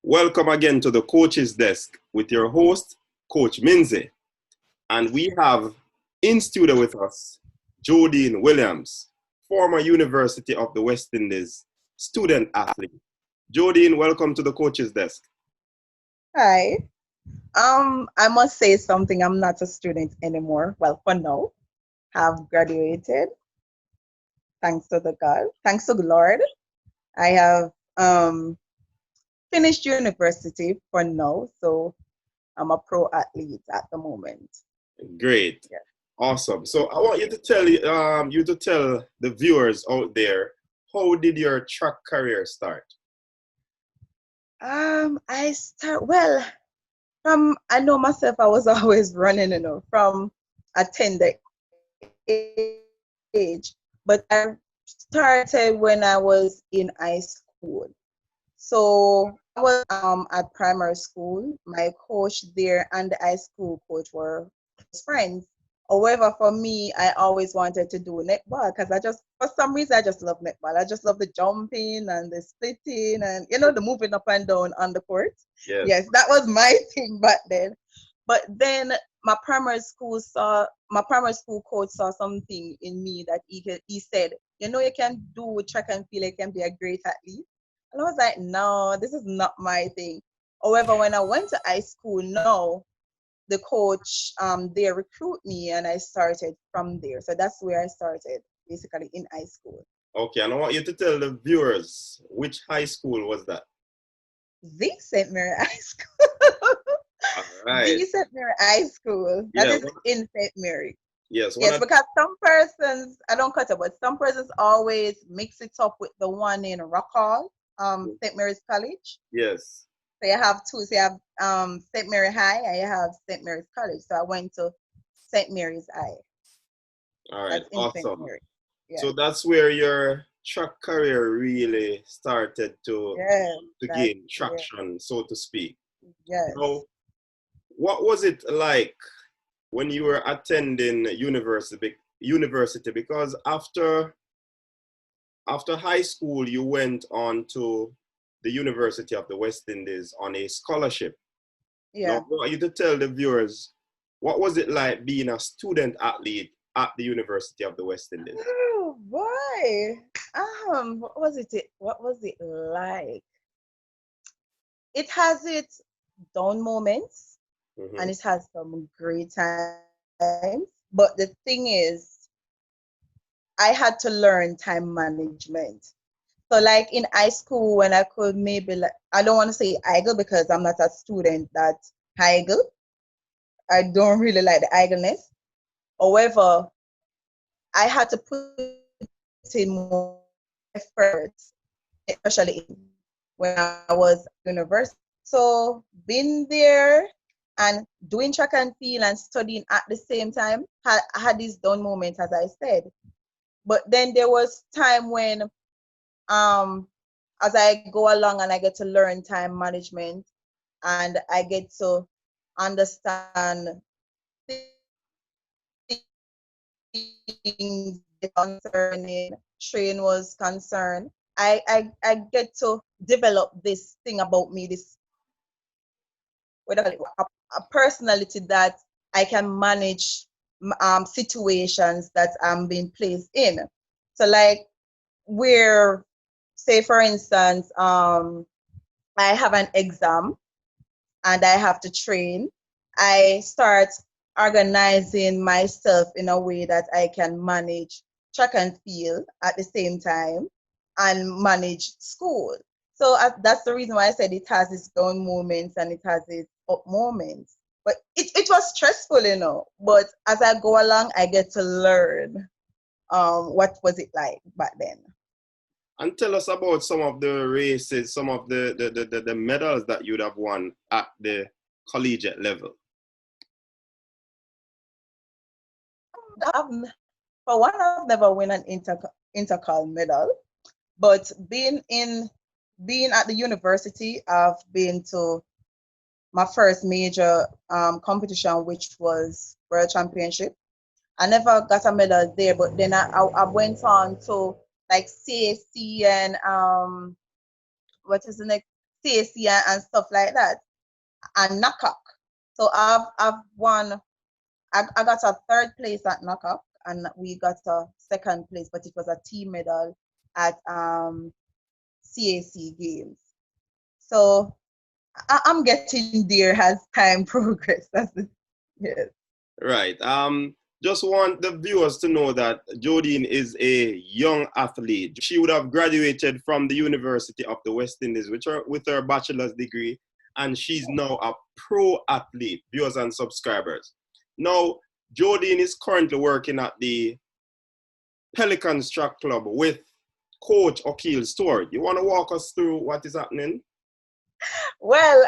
Welcome again to the Coach's Desk with your host, Coach Minze. And we have in studio with us, Jodean Williams, former University of the West Indies student athlete. Jodean, welcome to the Coach's Desk. Hi. I must say something. I'm not a student anymore. Well, for now, have graduated. Thanks to thanks to the Lord. I have finished university for now, so I'm a pro athlete at the moment. Great. Yeah. Awesome. So I want you to tell the viewers out there, how did your track career start? I know myself, I was always running, from a tender age, but I started when I was in high school. So I was at primary school. My coach there and the high school coach were close friends. However, for me, I always wanted to do netball because for some reason, I just love netball. I just love the jumping and the splitting and, the moving up and down on the court. Yes. Yes, that was my thing back then. But then my primary school coach saw something in me that he said, you can do track and field, you can be a great athlete. And I was like, no, this is not my thing. However, when I went to high school, no, the coach they recruit me and I started from there. So that's where I started, basically in high school. Okay, and I want you to tell the viewers, which high school was that? The St. Mary High School. All right. The St. Mary High School. That is in St. Mary. Yes. Yes, because some persons, I don't cut it, but some persons always mix it up with the one in Rock Hall, St. Mary's College. Yes. So you have two. So you have St. Mary High and you have St. Mary's College. So I went to St. Mary's High. All right, awesome. Yeah. So that's where your track career really started to gain traction, so to speak. Yes. So what was it like when you were attending university? Because after high school, you went on to the University of the West Indies on a scholarship. Yeah. Now, I want you to tell the viewers, what was it like being a student athlete at the University of the West Indies? Oh boy. What was it like? It has its down moments, and it has some great times. But the thing is, I had to learn time management. So like in high school, when I could maybe, I don't want to say idle because I'm not a student that idle. I don't really like the idleness. However, I had to put in more effort, especially when I was at university. So being there and doing track and field and studying at the same time, I had these down moments, as I said. But then there was time when, as I go along and I get to learn time management and I get to understand things concerning train was concerned, I get to develop this thing about me, this a personality that I can manage situations that I'm being placed in. So like where, say for instance, I have an exam and I have to train, I start organizing myself in a way that I can manage track and field at the same time and manage school. So that's the reason why I said it has its down moments and it has its up moments. But it was stressful, but as I go along, I get to learn what was it like back then. And tell us about some of the races, some of the medals that you'd have won at the collegiate level. For one, I've never won an intercol medal, but being at the university, I've been to my first major competition, which was World Championship. I never got a medal there, but then I went on to like CAC and what is the next? CAC and stuff like that, and knockout. So I've won. I got a third place at knockout, and we got a second place, but it was a team medal at CAC games. So I'm getting there as time progresses. Yes. Right. Just want the viewers to know that Jodean is a young athlete. She would have graduated from the University of the West Indies with her bachelor's degree, and she's now a pro athlete, viewers and subscribers. Now, Jodean is currently working at the Pelican Track Club with Coach O'Keefe Stewart. You want to walk us through what is happening? Well,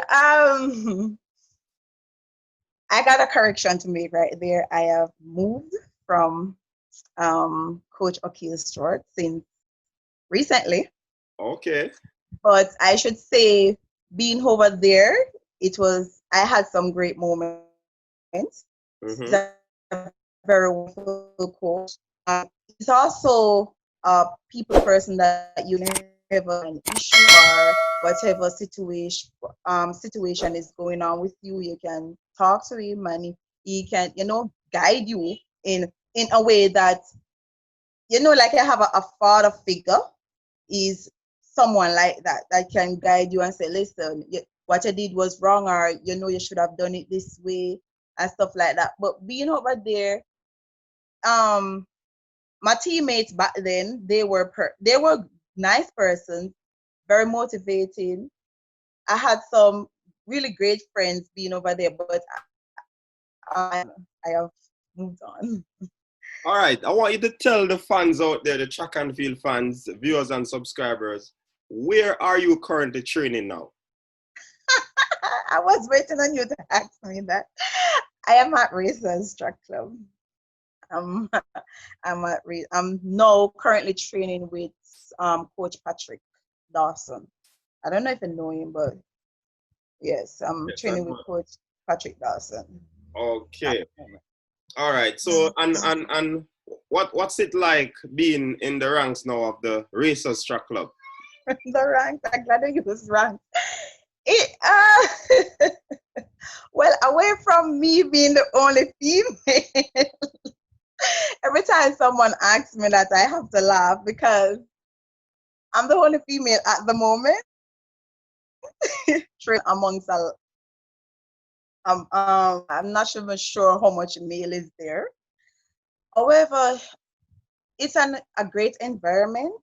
I got a correction to make right there. I have moved from Coach O'Keefe Stewart since recently. Okay. But I should say, being over there, I had some great moments. He's a very wonderful coach. He's also a people person that you have an issue or whatever situation is going on with you, you can talk to him and he can, guide you in a way that, like I have a father figure, is someone like that can guide you and say, listen, what you did was wrong, or you should have done it this way and stuff like that. But being over there, my teammates back then, they were nice persons, very motivating. I had some really great friends being over there, but I have moved on. All right, I want you to tell the fans out there, the track and field fans, viewers and subscribers, where are you currently training now? I was waiting on you to ask me that. I am at Racers Track Club. I'm now currently training with Coach Patrick Dawson. I don't know if you know him, but yes, I'm training with Coach Patrick Dawson. Okay. All right. So and what's it like being in the ranks now of the Racers Track Club? The ranks, I'm glad you use ranks. Well, away from me being the only female, every time someone asks me that, I have to laugh because I'm the only female at the moment. Amongst I'm not even sure how much male is there. However, it's a great environment.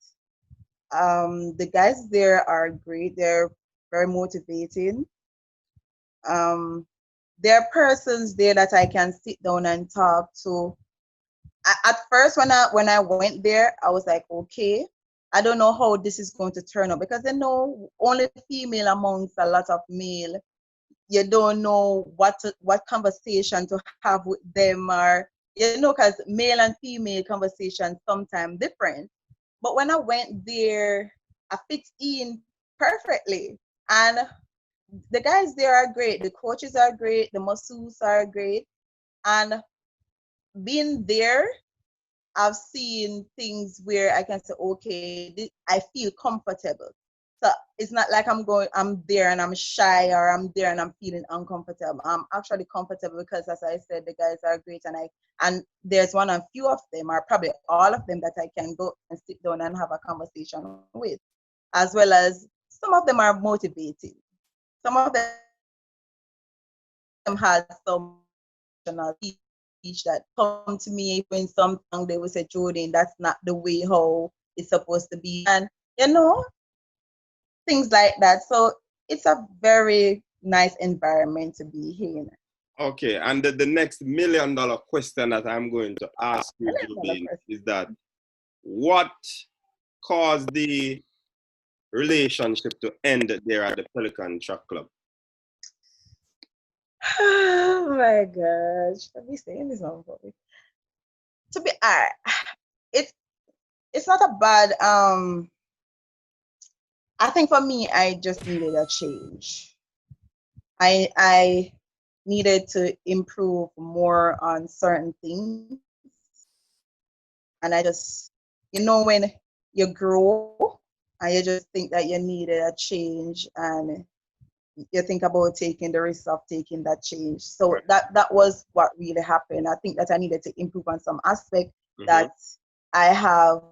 The guys there are great. They're very motivating. There are persons there that I can sit down and talk to. At first, when I went there, I was like, okay, I don't know how this is going to turn out, because only female amongst a lot of male. You don't know what conversation to have with them, or because male and female conversation sometimes different. But when I went there, I fit in perfectly, and the guys there are great. The coaches are great. The masseuses are great, and being there, I've seen things where I can say, okay, I feel comfortable. So it's not like I'm there and I'm shy, or I'm there and I'm feeling uncomfortable. I'm actually comfortable because, as I said, the guys are great, and there's one and few of them, or probably all of them, that I can go and sit down and have a conversation with, as well as some of them are motivating. Some of them had some speech that come to me when something they will say, Jodean, that's not the way how it's supposed to be, and things like that. So it's a very nice environment to be in. Okay, and the next $1 million question that I'm going to ask you, Jodean, is that what caused the relationship to end there at the Pelican Track Club? Oh my gosh, let me say this one for me. To be it's not a bad I think for me, I just needed a change. I needed to improve more on certain things, and I just, when you grow and you just think that you needed a change, and you think about taking the risk of taking that change. So Right. that was what really happened. I think that I needed to improve on some aspect Mm-hmm. that I have.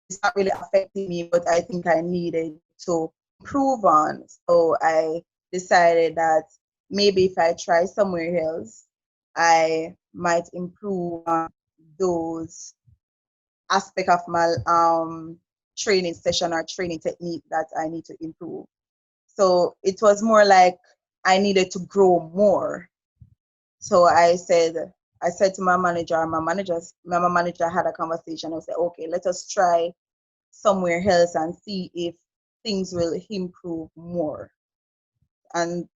It's not really affecting me, but I think I needed to improve on. So I decided that maybe if I try somewhere else, I might improve on those aspect of my training session or training technique that I need to improve. So it was more like I needed to grow more. So I said to my manager, my manager had a conversation. I said, okay, let us try somewhere else and see if things will improve more. And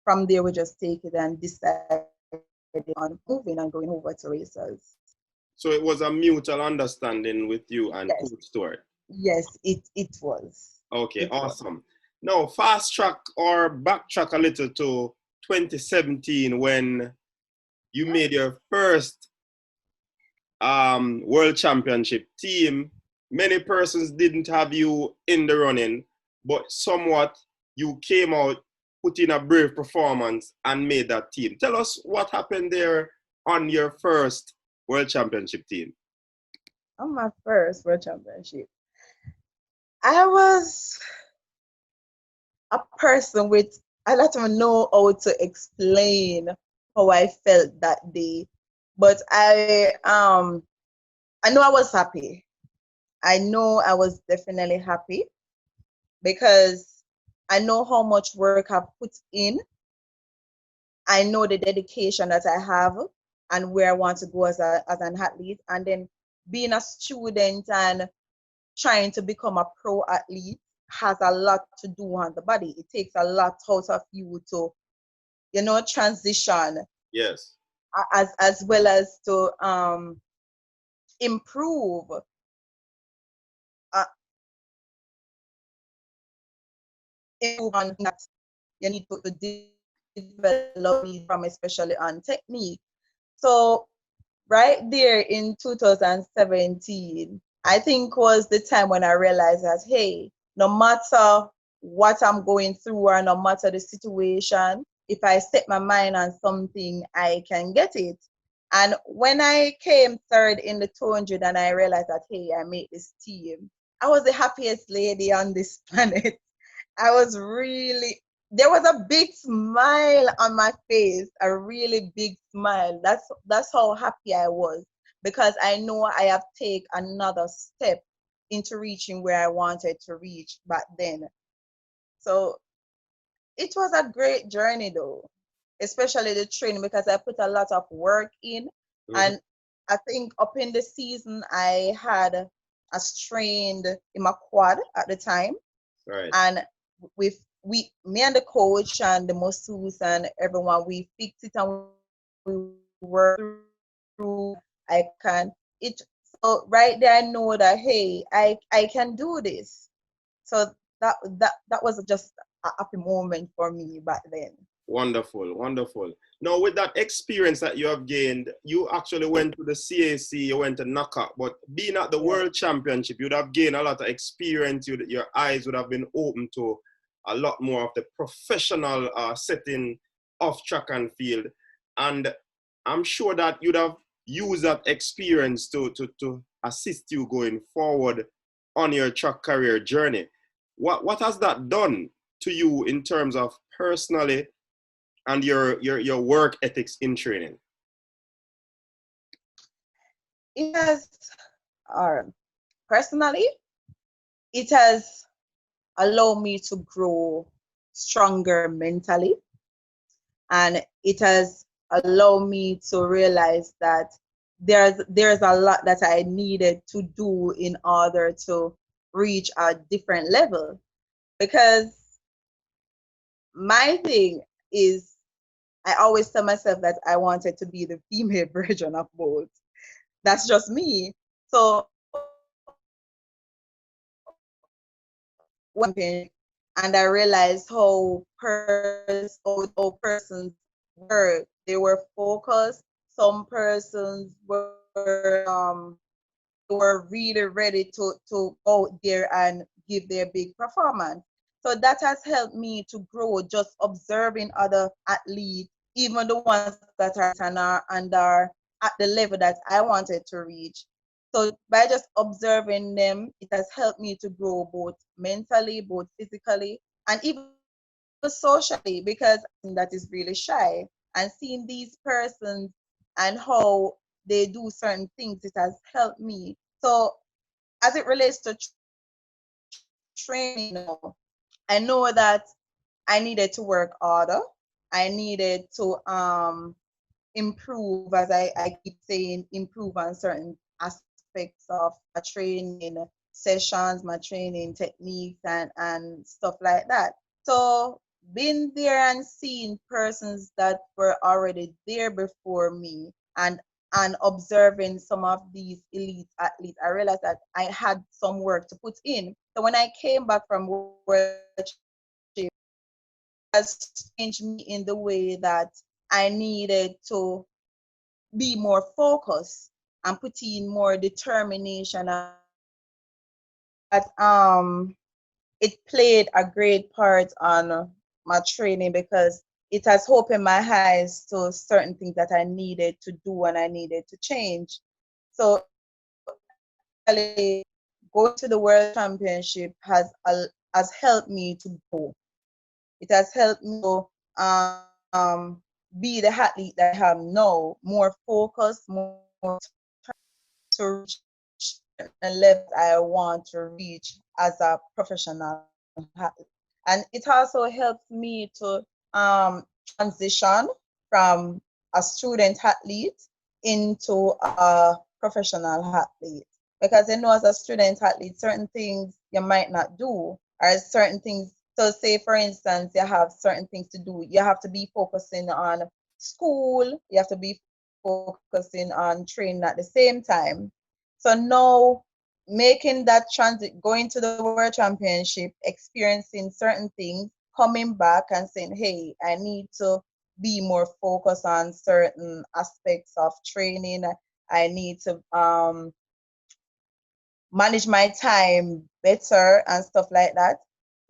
from there we just take it and decide on moving and going over to racers. So it was a mutual understanding with you and Yes. Coach Stewart. Yes, it was. Okay, It awesome. Now, fast track or backtrack a little to 2017 when you made your first World Championship team. Many persons didn't have you in the running, but somewhat you came out, put in a brave performance, and made that team. Tell us what happened there on your first World Championship team. On my first World Championship, I was a person with, I don't even know how to explain how I felt that day, but I know I was happy. I know I was definitely happy because I know how much work I've put in. I know the dedication that I have and where I want to go as an athlete. And then being a student and trying to become a pro athlete has a lot to do on the body. It takes a lot out of you to, transition. Yes. As well as to improve. Improve on that you need to develop from, especially on technique. So right there in 2017, I think was the time when I realized that, hey, no matter what I'm going through or no matter the situation, if I set my mind on something, I can get it. And when I came third in the 200 and I realized that, hey, I made this team, I was the happiest lady on this planet. There was a big smile on my face, a really big smile. That's how happy I was, because I know I have taken another step into reaching where I wanted to reach back then. So it was a great journey though, especially the training, because I put a lot of work in. Mm-hmm. And I think up in the season I had a strained in my quad at the time. Right. And me and the coach and the masseuse and everyone, we fixed it and we worked through. So right there I know that, hey, I can do this. So that was just a happy moment for me back then. Wonderful, wonderful. Now, with that experience that you have gained, you actually went to the CAC, you went to knockout, but being at the World Championship, you'd have gained a lot of experience. Your eyes would have been open to a lot more of the professional setting of track and field. And I'm sure that you'd have used that experience to assist you going forward on your track career journey. What has that done to you in terms of personally and your work ethics in training? It has, personally, it has allowed me to grow stronger mentally, and it has allowed me to realize that there's a lot that I needed to do in order to reach a different level, because my thing is, I always tell myself that I wanted to be the female version of both. That's just me. So and I realized how persons were. They were focused. Some persons were really ready to go out there and give their big performance. So that has helped me to grow, just observing other athletes, even the ones that are at the level that I wanted to reach. So by just observing them, it has helped me to grow both mentally, both physically, and even socially, because that is really shy. And seeing these persons and how they do certain things, it has helped me. So as it relates to training, I know that I needed to work harder. I needed to improve, as I keep saying, improve on certain aspects of my training sessions, my training techniques, and stuff like that. So being there and seeing persons that were already there before me, and observing some of these elite athletes, I realized that I had some work to put in. So when I came back from World has changed me in the way that I needed to be more focused and put in more determination. That it played a great part on my training, because it has opened my eyes to certain things that I needed to do and I needed to change. So going to the World Championship has helped me to grow. It has helped me to be the athlete that I am now, more focused, more to reach the level I want to reach as a professional athlete. And it also helps me to transition from a student athlete into a professional athlete. Because you know, as a student athlete, certain things you might not do, or certain things. So, say for instance, you have certain things to do. You have to be focusing on school. You have to be focusing on training at the same time. So now, making that transit, going to the World Championship, experiencing certain things, coming back and saying, hey, I need to be more focused on certain aspects of training. I need to manage my time better and stuff like that.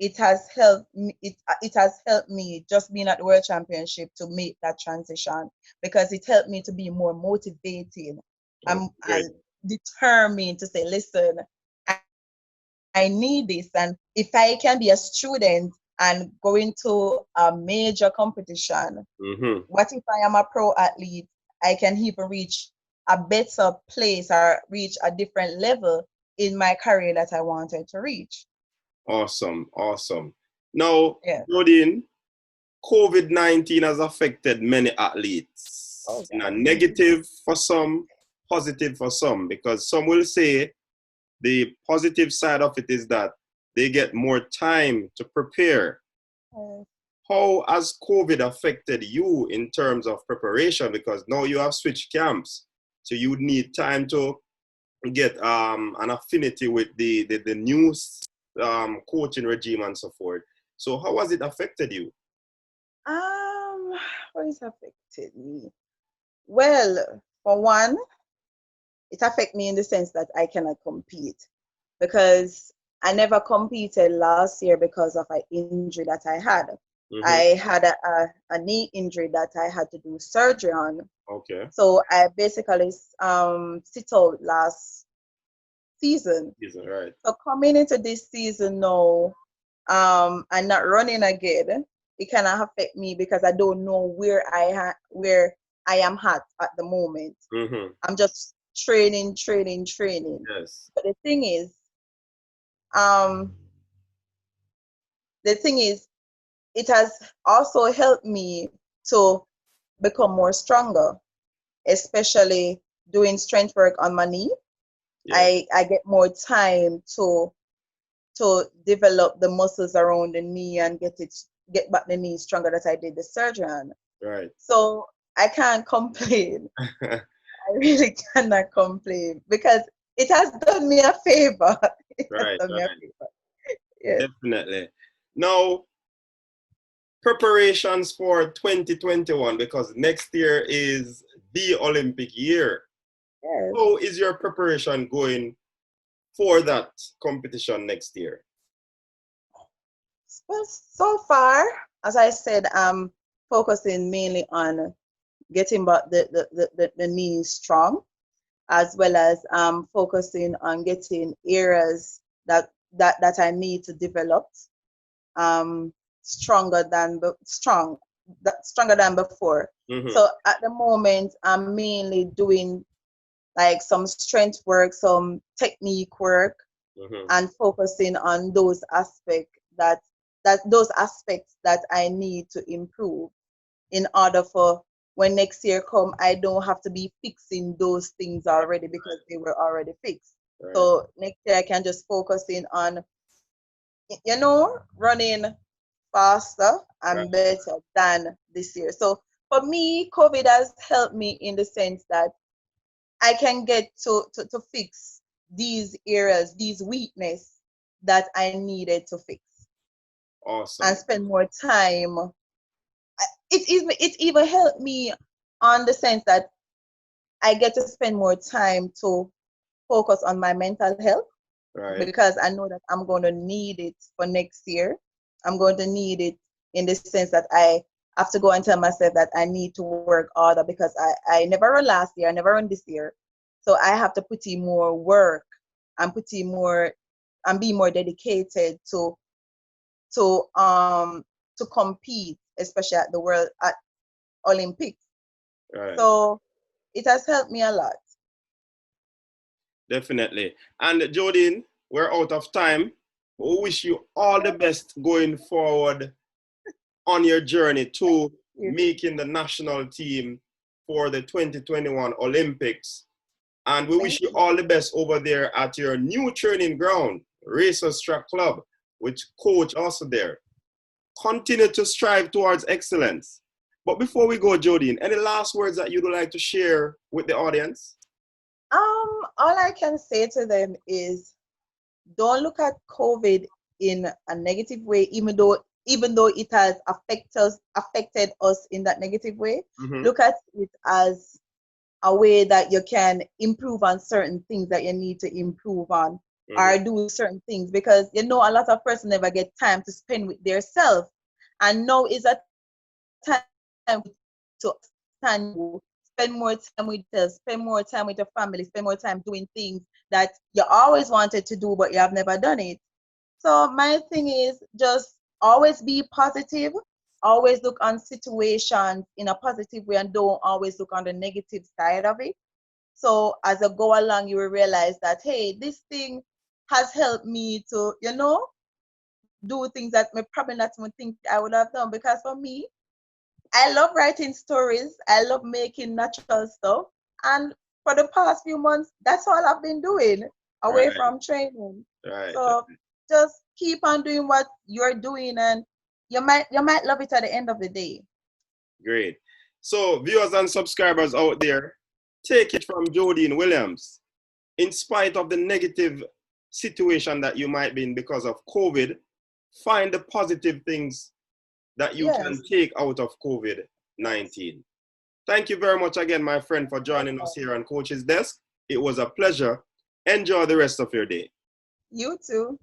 It has helped me. It has helped me, just being at the World Championship, to make that transition, because it helped me to be more motivated. And determined to say, listen, I need this, and if I can be a student and go into a major competition, what if I am a pro athlete? I can even reach a better place or reach a different level in my career that I wanted to reach. Awesome, awesome. Now, Yeah. Jodean, COVID-19 has affected many athletes. Oh, Negative for some, positive for some, because some will say the positive side of it is that they get more time to prepare. How has COVID affected you in terms of preparation? Because now you have switched camps, so you would need time to get an affinity with the new coaching regime and so forth. So how has it affected you? How has it affected me? Well, for one, it affected me in the sense that I cannot compete, because I never competed last year because of an injury that I had. I had a knee injury that I had to do surgery on. Okay. So I basically sit out last season. Right. So coming into this season now, and not running again, it kind of affect me, because I don't know where I am at the moment. I'm just training. Yes. But the thing is, it has also helped me to become more stronger, especially doing strength work on my knee. Yes. I get more time to develop the muscles around the knee and get back the knee stronger that I did the surgery on. Right. So I can't complain. I really cannot complain, because it has done me a favor. Right. A favor. Yes. Definitely. Now, preparations for 2021, because next year is the Olympic year. Yes. How is your preparation going for that competition next year? Well, so far, as I said, I'm focusing mainly on getting back the knees strong, as well as focusing on getting areas that I need to develop um, stronger than stronger than before. Mm-hmm. So at the moment, I'm mainly doing like some strength work, some technique work, Mm-hmm. and focusing on those aspects that I need to improve in order for when next year come, I don't have to be fixing those things already because they were already fixed. Right. So next year I can just focus in on, running faster and better than this year. So for me, COVID has helped me in the sense that I can get to fix these areas, these weakness that I needed to fix. Awesome. And spend more time. It even helped me on the sense that I get to spend more time to focus on my mental health. Right. Because I know that I'm going to need it for next year. I'm going to need it in the sense that I have to go and tell myself that I need to work harder because I never run last year, I never run this year. So I have to put in more work and be more dedicated to compete, especially at Olympics. Right. So it has helped me a lot. Definitely. And Jodean, we're out of time. We wish you all the best going forward on your journey to making the national team for the 2021 Olympics. And we wish you all the best over there at your new training ground, Racers Track Club, with Coach also there. Continue to strive towards excellence. But before we go, Jodean, any last words that you'd like to share with the audience? All I can say to them is don't look at COVID in a negative way, even though it has affected us in that negative way. Mm-hmm. Look at it as a way that you can improve on certain things that you need to improve on, or do certain things, because a lot of persons never get time to spend with their self, and now is a time to spend more time with yourself, spend more time with your family, spend more time doing things that you always wanted to do but you have never done it. So my thing is just always be positive, always look on situations in a positive way and don't always look on the negative side of it. So as I go along, you will realize that, hey, this thing has helped me to, do things that I probably not even think I would have done. Because for me, I love writing stories. I love making natural stuff. And for the past few months, that's all I've been doing away from training. Right. So just keep on doing what you're doing, and you might love it at the end of the day. Great. So viewers and subscribers out there, take it from Jodean Williams. In spite of the negative situation that you might be in because of COVID, find the positive things that you can take out of COVID-19. Thank you very much again, my friend, for joining us here on Coach's Desk. It was a pleasure. Enjoy the rest of your day. You too.